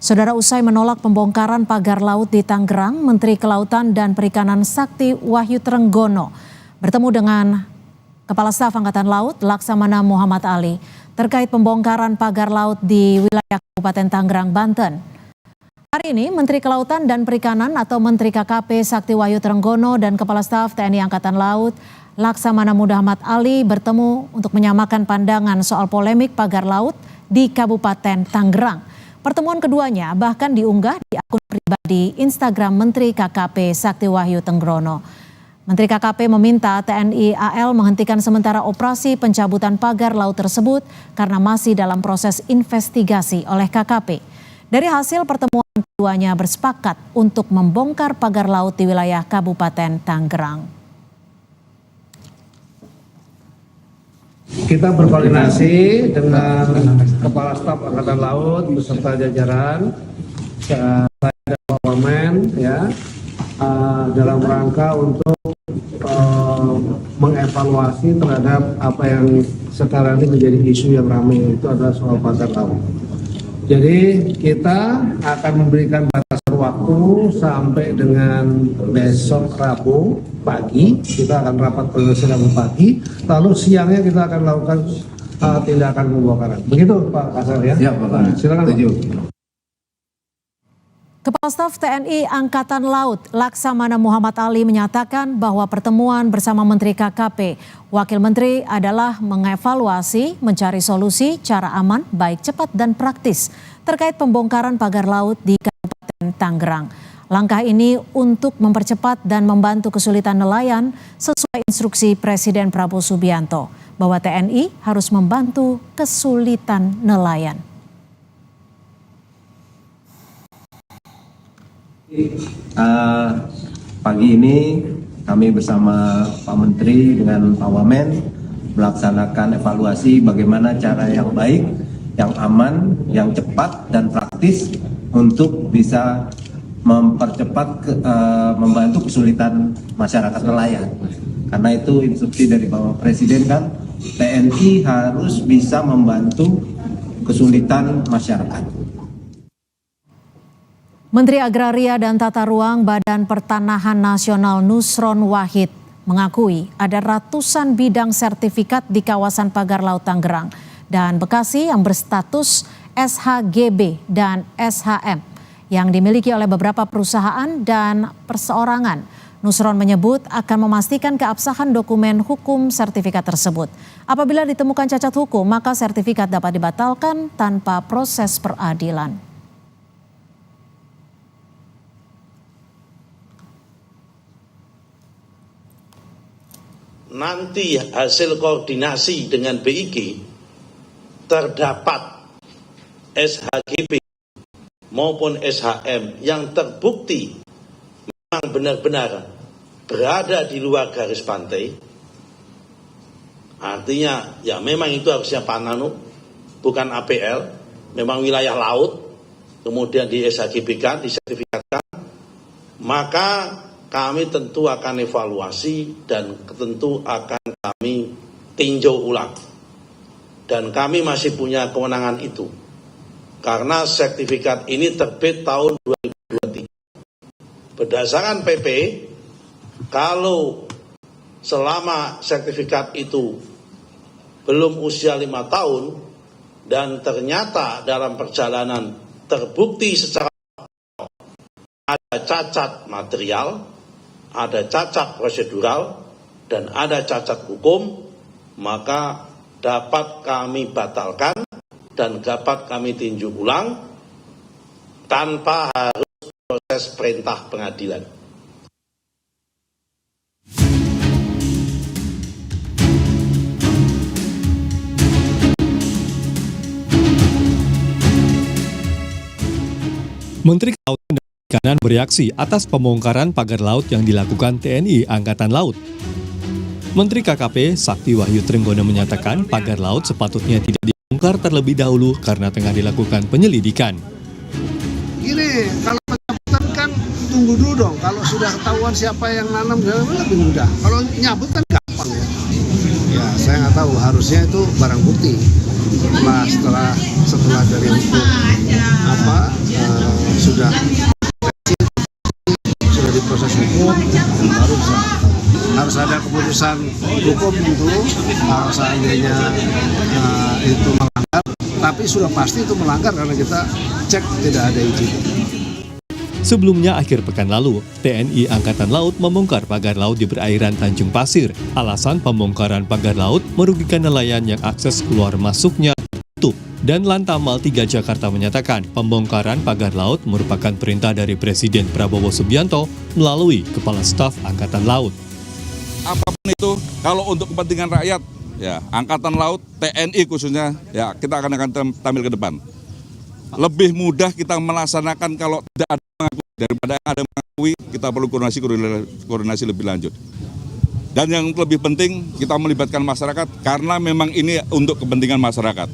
Saudara, usai menolak pembongkaran pagar laut di Tangerang, Menteri Kelautan dan Perikanan Sakti Wahyu Trenggono bertemu dengan Kepala Staf Angkatan Laut Laksamana Muhammad Ali terkait pembongkaran pagar laut di wilayah Kabupaten Tangerang, Banten. Hari ini Menteri Kelautan dan Perikanan atau Menteri KKP Sakti Wahyu Trenggono dan Kepala Staf TNI Angkatan Laut Laksamana Muhammad Ali bertemu untuk menyamakan pandangan soal polemik pagar laut di Kabupaten Tangerang. Pertemuan keduanya bahkan diunggah di akun pribadi Instagram Menteri KKP Sakti Wahyu Trenggono. Menteri KKP meminta TNI AL menghentikan sementara operasi pencabutan pagar laut tersebut karena masih dalam proses investigasi oleh KKP. Dari hasil pertemuan keduanya bersepakat untuk membongkar pagar laut di wilayah Kabupaten Tangerang. Kita berkoordinasi dengan Kepala Staf Angkatan Laut beserta jajaran, saya dan Pak Wamen, dalam rangka untuk mengevaluasi terhadap apa yang sekarang ini menjadi isu yang ramai, itu adalah soal pagar laut. Jadi kita akan memberikan batasan waktu sampai dengan besok Rabu pagi, kita akan rapat koordinasi Rabu pagi, lalu siangnya kita akan lakukan tindakan pembongkaran. Begitu Pak Kasar ya? Ya Pak. Silakan. Kepala Staf TNI Angkatan Laut Laksamana Muhammad Ali menyatakan bahwa pertemuan bersama Menteri KKP, Wakil Menteri adalah mengevaluasi, mencari solusi cara aman, baik cepat dan praktis terkait pembongkaran pagar laut di Kabupaten Tangerang. Langkah ini untuk mempercepat dan membantu kesulitan nelayan sesuai instruksi Presiden Prabowo Subianto bahwa TNI harus membantu kesulitan nelayan. Pagi ini kami bersama Pak Menteri dengan Pak Wamen melaksanakan evaluasi bagaimana cara yang baik, yang aman, yang cepat dan praktis untuk bisa mempercepat membantu kesulitan masyarakat nelayan. Karena itu instruksi dari Bapak Presiden kan, TNI harus bisa membantu kesulitan masyarakat. Menteri Agraria dan Tata Ruang Badan Pertanahan Nasional Nusron Wahid mengakui ada ratusan bidang sertifikat di kawasan pagar laut Tangerang dan Bekasi yang berstatus SHGB dan SHM yang dimiliki oleh beberapa perusahaan dan perseorangan. Nusron menyebut akan memastikan keabsahan dokumen hukum sertifikat tersebut. Apabila ditemukan cacat hukum, maka sertifikat dapat dibatalkan tanpa proses peradilan. Nanti hasil koordinasi dengan BIG terdapat SHGB maupun SHM yang terbukti memang benar-benar berada di luar garis pantai, artinya ya memang itu harusnya Pananu bukan APL, memang wilayah laut, kemudian di SHGB-kan, disertifikatkan, maka kami tentu akan evaluasi dan tentu akan kami tinjau ulang. Dan kami masih punya kewenangan itu. Karena sertifikat ini terbit tahun 2023. Berdasarkan PP, kalau selama sertifikat itu belum usia 5 tahun dan ternyata dalam perjalanan terbukti secara ada cacat material, ada cacat prosedural, dan ada cacat hukum, maka dapat kami batalkan dan dapat kami tinjau ulang tanpa harus proses perintah pengadilan. Menteri Kelautan dan Perikanan bereaksi atas pembongkaran pagar laut yang dilakukan TNI Angkatan Laut. Menteri KKP Sakti Wahyu Trenggono menyatakan pagar laut sepatutnya tidak dibongkar terlebih dahulu karena tengah dilakukan penyelidikan. Gini, kalau pencabutan kan tunggu dulu dong. Kalau sudah ketahuan siapa yang nanam lebih mudah. Kalau nyabut kan gampang ya. Ya saya nggak tahu, harusnya itu barang bukti. Setelah dari hukum sudah diproses hukum, baru bisa. Harus ada keputusan hukum tentu kalau seandainya itu melanggar, tapi sudah pasti itu melanggar karena kita cek tidak ada izin. Sebelumnya akhir pekan lalu, TNI Angkatan Laut membongkar pagar laut di perairan Tanjung Pasir. Alasan pembongkaran pagar laut merugikan nelayan yang akses keluar masuknya tutup. Dan Lantamal 3 Jakarta menyatakan pembongkaran pagar laut merupakan perintah dari Presiden Prabowo Subianto melalui Kepala Staf Angkatan Laut. Apapun itu, kalau untuk kepentingan rakyat, ya Angkatan Laut, TNI khususnya, ya kita akan tampil ke depan. Lebih mudah kita melaksanakan kalau tidak ada mengakui, daripada ada mengakui, kita perlu koordinasi lebih lanjut. Dan yang lebih penting, kita melibatkan masyarakat, karena memang ini untuk kepentingan masyarakat.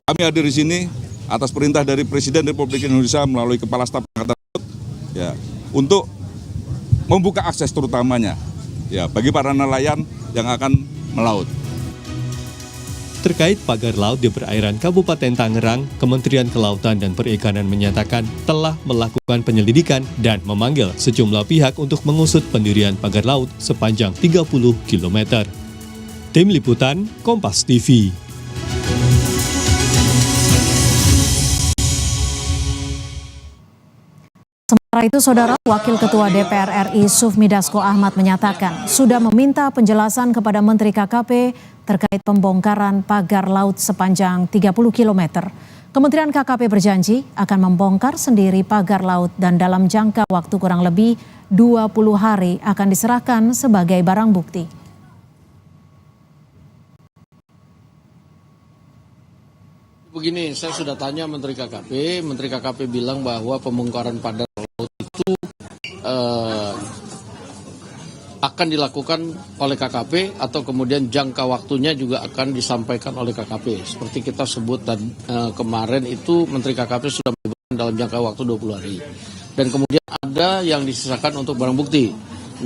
Kami hadir di sini atas perintah dari Presiden Republik Indonesia melalui Kepala Staf Angkatan Laut, ya, untuk membuka akses terutamanya, ya, bagi para nelayan yang akan melaut. Terkait pagar laut di perairan Kabupaten Tangerang, Kementerian Kelautan dan Perikanan menyatakan telah melakukan penyelidikan dan memanggil sejumlah pihak untuk mengusut pendirian pagar laut sepanjang 30 km. Tim Liputan, Kompas TV. Sementara itu, Saudara Wakil Ketua DPR RI Sufmi Dasko Ahmad menyatakan sudah meminta penjelasan kepada Menteri KKP terkait pembongkaran pagar laut sepanjang 30 km. Kementerian KKP berjanji akan membongkar sendiri pagar laut dan dalam jangka waktu kurang lebih 20 hari akan diserahkan sebagai barang bukti. Begini, saya sudah tanya Menteri KKP bilang bahwa pembongkaran pagar laut itu akan dilakukan oleh KKP atau kemudian jangka waktunya juga akan disampaikan oleh KKP. Seperti kita sebut kemarin itu Menteri KKP sudah menyebutkan dalam jangka waktu 20 hari. Dan kemudian ada yang disisakan untuk barang bukti.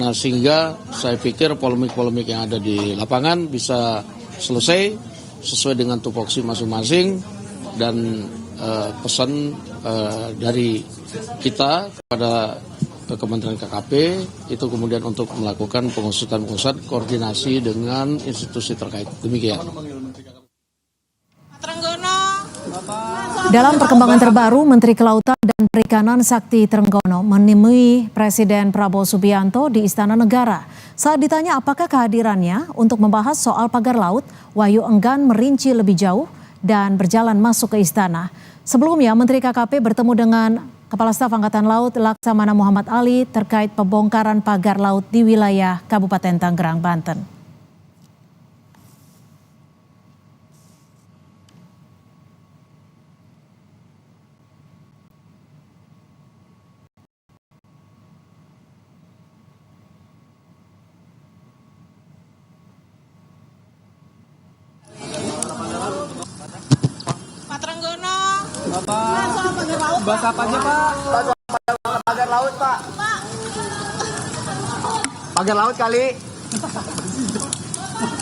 Nah, sehingga saya pikir polemik-polemik yang ada di lapangan bisa selesai sesuai dengan tupoksi masing-masing dan pesan dari kita kepada Kementerian KKP itu kemudian untuk melakukan pengusutan koordinasi dengan institusi terkait. Demikian. Dalam perkembangan terbaru, Menteri Kelautan dan Perikanan Sakti Trenggono menemui Presiden Prabowo Subianto di Istana Negara. Saat ditanya apakah kehadirannya untuk membahas soal pagar laut, Wahyu enggan merinci lebih jauh dan berjalan masuk ke istana. Sebelumnya, Menteri KKP bertemu dengan Kepala Staf Angkatan Laut Laksamana Muhammad Ali terkait pembongkaran pagar laut di wilayah Kabupaten Tangerang, Banten. Pak Trenggono. Bapak. Bahas apa aja, Pak? Pagar laut, Pak. Pagar laut kali.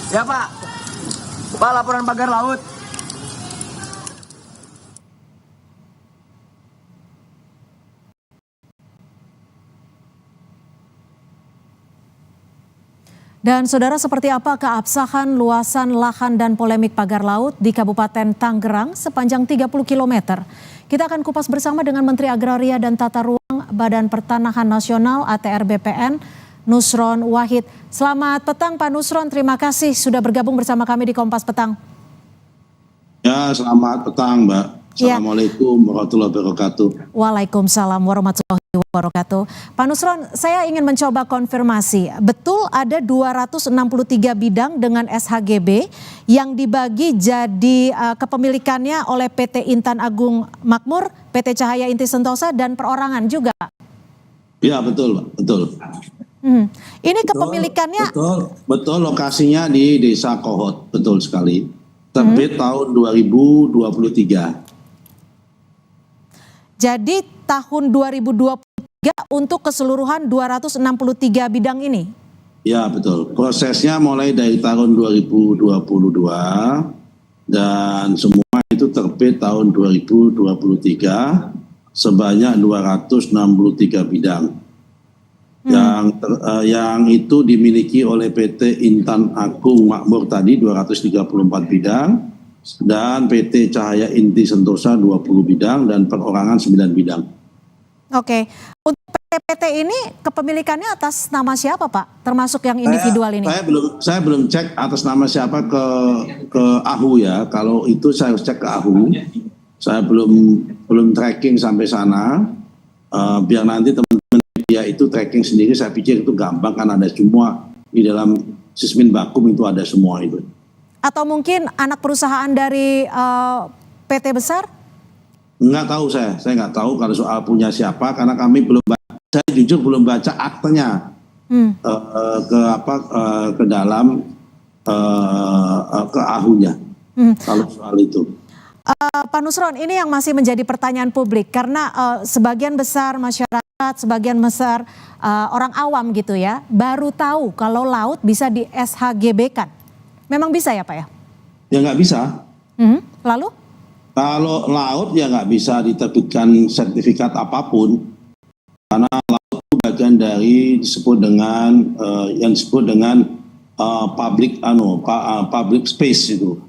Ya, Pak. Pak, laporan pagar laut. Dan saudara, seperti apa keabsahan luasan lahan dan polemik pagar laut di Kabupaten Tangerang sepanjang 30 km? Kita akan kupas bersama dengan Menteri Agraria dan Tata Ruang Badan Pertanahan Nasional ATR BPN, Nusron Wahid. Selamat petang Pak Nusron, terima kasih sudah bergabung bersama kami di Kompas Petang. Ya, selamat petang Mbak. Assalamualaikum warahmatullahi wabarakatuh. Waalaikumsalam warahmatullahi wabarakatuh. Pak Nusron, saya ingin mencoba konfirmasi. Betul ada 263 bidang dengan SHGB yang dibagi jadi kepemilikannya oleh PT Intan Agung Makmur, PT Cahaya Inti Sentosa, dan perorangan juga? Ya, betul Mbak, betul. Ini kepemilikannya? Betul, lokasinya di Desa Kohot, betul sekali. Terbit tahun 2023. Jadi tahun 2023 untuk keseluruhan 263 bidang ini? Ya, betul. Prosesnya mulai dari tahun 2022 dan semua itu terbit tahun 2023 sebanyak 263 bidang. Yang itu dimiliki oleh PT Intan Agung Makmur tadi 234 bidang, dan PT Cahaya Inti Sentosa 20 bidang, dan perorangan 9 bidang. Oke, untuk PT ini kepemilikannya atas nama siapa Pak? Termasuk yang individual ini? Saya belum cek atas nama siapa ke AHU ya. Kalau itu saya harus cek ke AHU. Saya belum tracking sampai sana. Biar nanti teman-teman media itu tracking sendiri. Saya pikir itu gampang, kan ada semua di dalam Sismin Bakum, itu ada semua itu. Atau mungkin anak perusahaan dari PT besar? Nggak tahu saya nggak tahu kalau soal punya siapa, karena kami belum baca, saya jujur belum baca aktenya ke dalam ke AHU-nya kalau soal itu. Pak Nusron, ini yang masih menjadi pertanyaan publik karena sebagian besar masyarakat, sebagian besar orang awam gitu ya, baru tahu kalau laut bisa di SHGB-kan. Memang bisa ya Pak ya? Ya nggak bisa. Lalu? Kalau laut ya nggak bisa diterbitkan sertifikat apapun, karena laut itu bagian dari disebut dengan yang disebut dengan public space itu.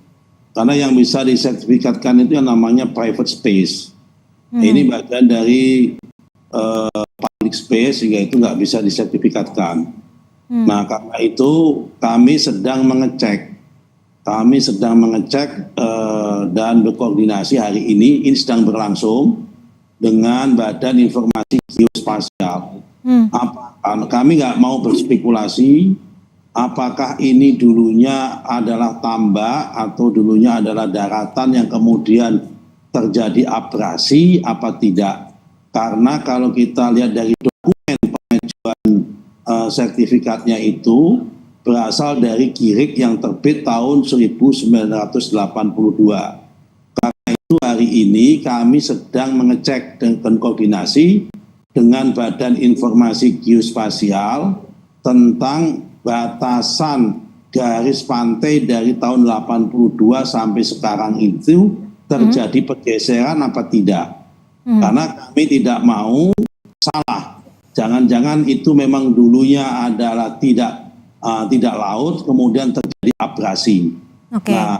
Karena yang bisa disertifikatkan itu yang namanya private space. Ini bagian dari public space, sehingga itu nggak bisa disertifikatkan. Nah, karena itu kami sedang mengecek dan berkoordinasi hari ini sedang berlangsung dengan Badan Informasi Geospasial. Kami nggak mau berspekulasi apakah ini dulunya adalah tambak atau dulunya adalah daratan yang kemudian terjadi abrasi apa tidak. Karena kalau kita lihat dari dokumen pengajuan sertifikatnya itu berasal dari KIRIK yang terbit tahun 1982. Karena itu hari ini kami sedang mengecek dan koordinasi dengan Badan Informasi Geospasial tentang batasan garis pantai dari tahun 82 sampai sekarang itu terjadi pergeseran apa tidak. Karena kami tidak mau salah. Jangan-jangan itu memang dulunya adalah tidak laut, kemudian terjadi abrasi. Nah,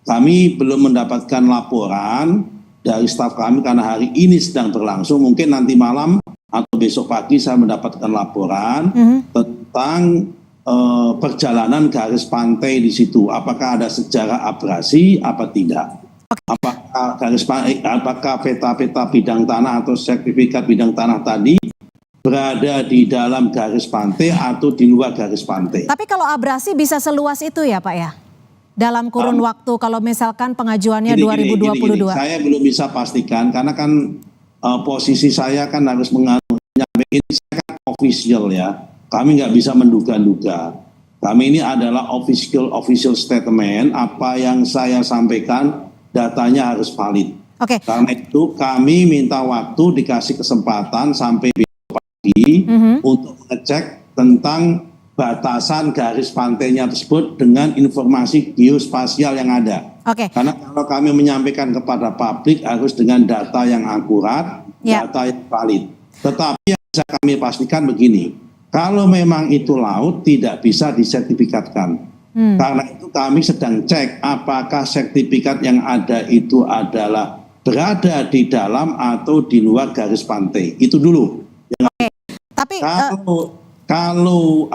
kami belum mendapatkan laporan dari staf kami karena hari ini sedang berlangsung. Mungkin nanti malam atau besok pagi saya mendapatkan laporan tentang perjalanan garis pantai di situ. Apakah ada sejarah abrasi apa tidak? Apakah peta-peta bidang tanah atau sertifikat bidang tanah tadi berada di dalam garis pantai atau di luar garis pantai. Tapi kalau abrasi bisa seluas itu ya Pak ya? Dalam kurun waktu kalau misalkan pengajuannya 2022. Saya belum bisa pastikan karena kan posisi saya kan harus menyampaikan, saya kan official ya. Kami nggak bisa menduga-duga. Kami ini adalah official statement, apa yang saya sampaikan datanya harus valid. Karena itu kami minta waktu, dikasih kesempatan sampai untuk mengecek tentang batasan garis pantainya tersebut dengan informasi geospasial yang ada. Karena kalau kami menyampaikan kepada publik harus dengan data yang akurat, data yang valid. Tetapi yang bisa kami pastikan begini, kalau memang itu laut tidak bisa disertifikatkan. Karena itu kami sedang cek apakah sertifikat yang ada itu adalah berada di dalam atau di luar garis pantai. Itu dulu. Tapi kalau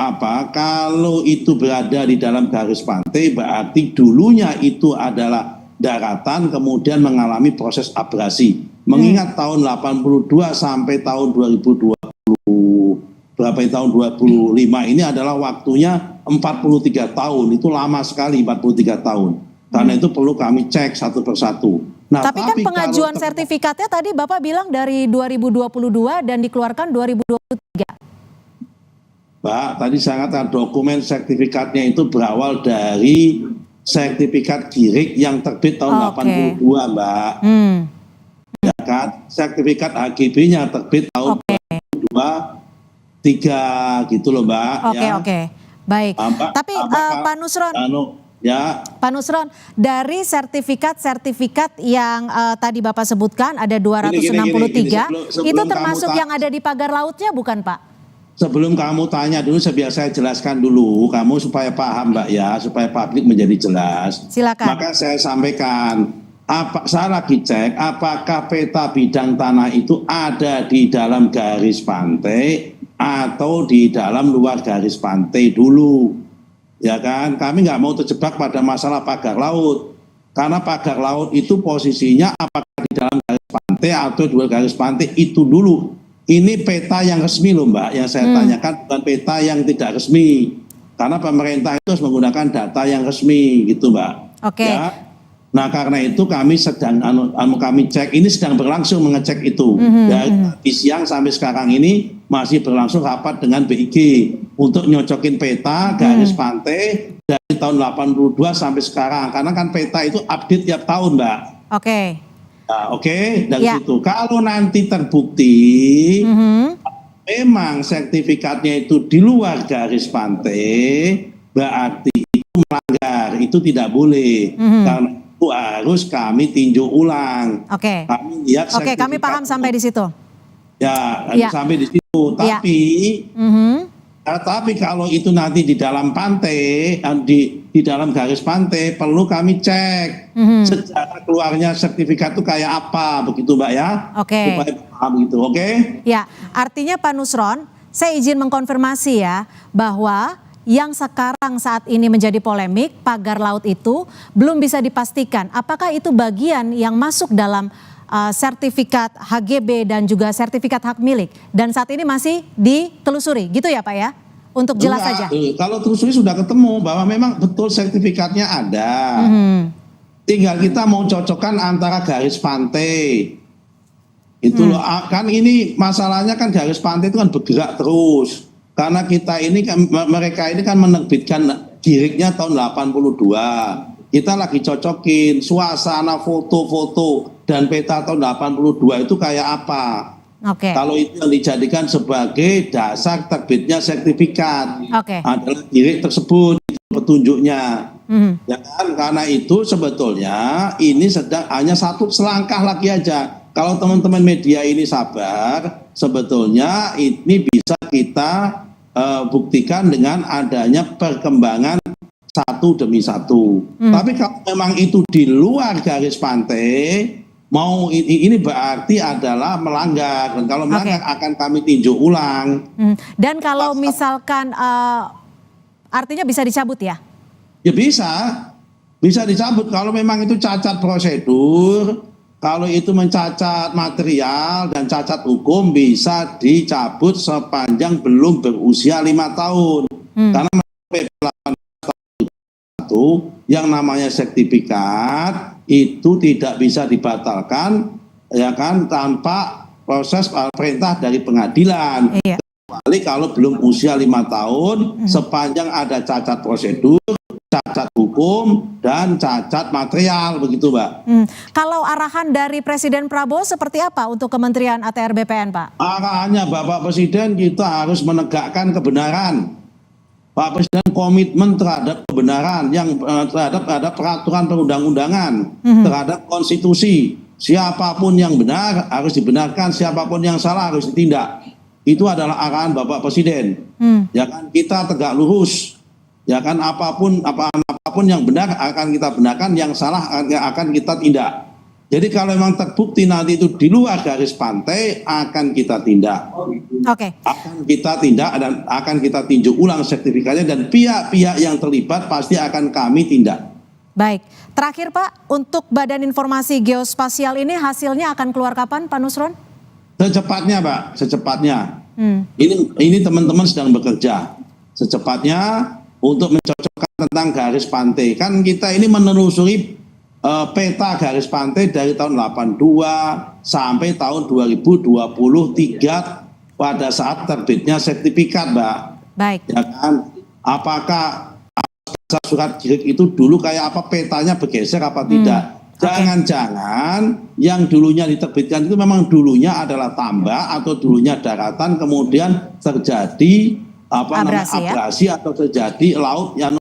itu berada di dalam garis pantai berarti dulunya itu adalah daratan kemudian mengalami proses abrasi. Mengingat tahun 82 sampai tahun 2020 tahun 25 ini adalah waktunya 43 tahun. Itu lama sekali 43 tahun. Karena itu perlu kami cek satu persatu. Nah, tapi kan pengajuan sertifikatnya tadi Bapak bilang dari 2022 dan dikeluarkan 2023. Mbak, tadi saya katakan dokumen sertifikatnya itu berawal dari sertifikat KIRIK yang terbit tahun 82, Mbak. Ya kan? Sertifikat HGB-nya terbit tahun 2023 gitu loh, Mbak. Baik. Tapi Pak Nusron, Ya. Pak Nusron, dari sertifikat yang tadi Bapak sebutkan ada 263, Sebelum itu kamu termasuk yang ada di pagar lautnya bukan Pak? Sebelum kamu tanya dulu, biar saya jelaskan dulu, kamu supaya paham Mbak ya, supaya publik menjadi jelas. Silakan. Maka saya sampaikan, saya lagi cek apakah peta bidang tanah itu ada di dalam garis pantai atau di dalam luar garis pantai dulu. Ya kan, kami nggak mau terjebak pada masalah pagar laut. Karena pagar laut itu posisinya apakah di dalam garis pantai atau di luar garis pantai itu dulu. Ini peta yang resmi loh Mbak, yang saya tanyakan bukan peta yang tidak resmi. Karena pemerintah itu harus menggunakan data yang resmi gitu Mbak. Oke. Ya. Nah karena itu kami sedang kami cek, ini sedang berlangsung mengecek itu. Dari siang sampai sekarang ini masih berlangsung rapat dengan BIG untuk nyocokin peta garis pantai dari tahun 82 sampai sekarang. Karena kan peta itu update tiap tahun Mbak. Oke. Nah, dari situ. Kalau nanti terbukti memang sertifikatnya itu di luar garis pantai, berarti itu melanggar, itu tidak boleh. Karena itu harus kami tinjau ulang. Oke. Kami lihat Kami paham sampai di situ. Ya, sampai di situ. Tapi tapi kalau itu nanti di dalam pantai, di dalam garis pantai, perlu kami cek sejarah keluarnya sertifikat itu kayak apa, begitu Mbak ya? Oke. Supaya paham gitu, oke? Ya, artinya Pak Nusron, saya izin mengkonfirmasi ya, bahwa yang sekarang saat ini menjadi polemik, pagar laut itu belum bisa dipastikan apakah itu bagian yang masuk dalam sertifikat HGB dan juga sertifikat hak milik, dan saat ini masih ditelusuri gitu ya Pak ya, untuk jelas saja. Kalau telusuri sudah ketemu bahwa memang betul sertifikatnya ada, tinggal kita mau cocokkan antara garis pantai itu loh. Kan ini masalahnya kan garis pantai itu kan bergerak terus karena kita ini kan, mereka ini kan menerbitkan giriknya tahun 82. Kita lagi cocokin suasana foto-foto dan peta tahun 82 itu kayak apa. Oke. Kalau itu yang dijadikan sebagai dasar terbitnya sertifikat adalah girik tersebut, itu petunjuknya. Ya kan? Karena itu sebetulnya ini sedang hanya satu selangkah lagi aja. Kalau teman-teman media ini sabar, sebetulnya ini bisa kita buktikan dengan adanya perkembangan satu demi satu. Tapi kalau memang itu di luar garis pantai, mau ini berarti adalah melanggar. Dan kalau melanggar akan kami tinjau ulang. Dan kalau misalkan artinya bisa dicabut ya? Ya bisa dicabut kalau memang itu cacat prosedur, kalau itu mencacat material dan cacat hukum bisa dicabut sepanjang belum berusia 5 tahun. Karena yang namanya sertifikat itu tidak bisa dibatalkan ya kan tanpa proses perintah dari pengadilan. Kecuali kalau belum usia 5 tahun sepanjang ada cacat prosedur, cacat hukum dan cacat material, begitu Mbak. Kalau arahan dari Presiden Prabowo seperti apa untuk Kementerian ATR BPN Pak? Arahannya Bapak Presiden kita harus menegakkan kebenaran. Pak Presiden komitmen terhadap kebenaran yang terhadap peraturan perundang-undangan, terhadap konstitusi. Siapapun yang benar harus dibenarkan, siapapun yang salah harus ditindak. Itu adalah arahan Bapak Presiden. Ya kan, kita tegak lurus. Ya kan, apapun yang benar akan kita benarkan, yang salah akan kita tindak. Jadi kalau memang terbukti nanti itu di luar garis pantai akan kita tindak. Akan kita tindak dan akan kita tinjau ulang sertifikatnya dan pihak-pihak yang terlibat pasti akan kami tindak. Baik, terakhir Pak, untuk Badan Informasi Geospasial ini hasilnya akan keluar kapan Pak Nusron? Secepatnya Pak, secepatnya. Ini teman-teman sedang bekerja. Secepatnya untuk mencocokkan tentang garis pantai. Kan kita ini menelusuri peta garis pantai dari tahun 82 sampai tahun 2023 pada saat terbitnya sertifikat, Mbak. Baik. Ya kan? Apakah surat girik itu dulu kayak apa, petanya bergeser apa tidak? Jangan-jangan yang dulunya diterbitkan itu memang dulunya adalah tambak atau dulunya daratan, kemudian terjadi abrasi atau terjadi laut yang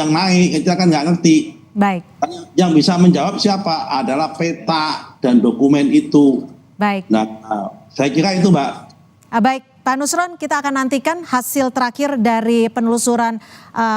yang naik, kita kan nggak ngerti. Baik. Yang bisa menjawab siapa? Adalah peta dan dokumen itu. Baik. Nah, saya kira itu, Mbak. Baik, Pak Nusron, kita akan nantikan hasil terakhir dari penelusuran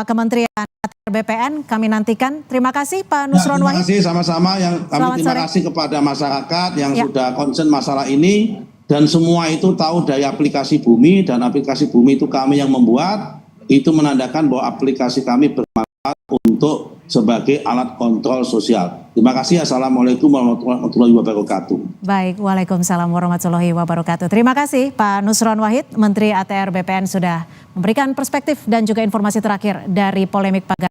Kementerian ATR BPN. Kami nantikan. Terima kasih Pak Nusron Terima Wahid. kasih sama-sama. Yang kami Selamat terima sore. kasih kepada masyarakat yang Ya. sudah concern masalah ini. Dan semua itu tahu dari aplikasi Bumi, dan aplikasi Bumi itu kami yang membuat. Itu menandakan bahwa aplikasi kami bermanfaat untuk sebagai alat kontrol sosial. Terima kasih. Assalamualaikum warahmatullahi wabarakatuh. Baik, waalaikumsalam warahmatullahi wabarakatuh. Terima kasih Pak Nusron Wahid, Menteri ATR BPN sudah memberikan perspektif dan juga informasi terakhir dari polemik pagar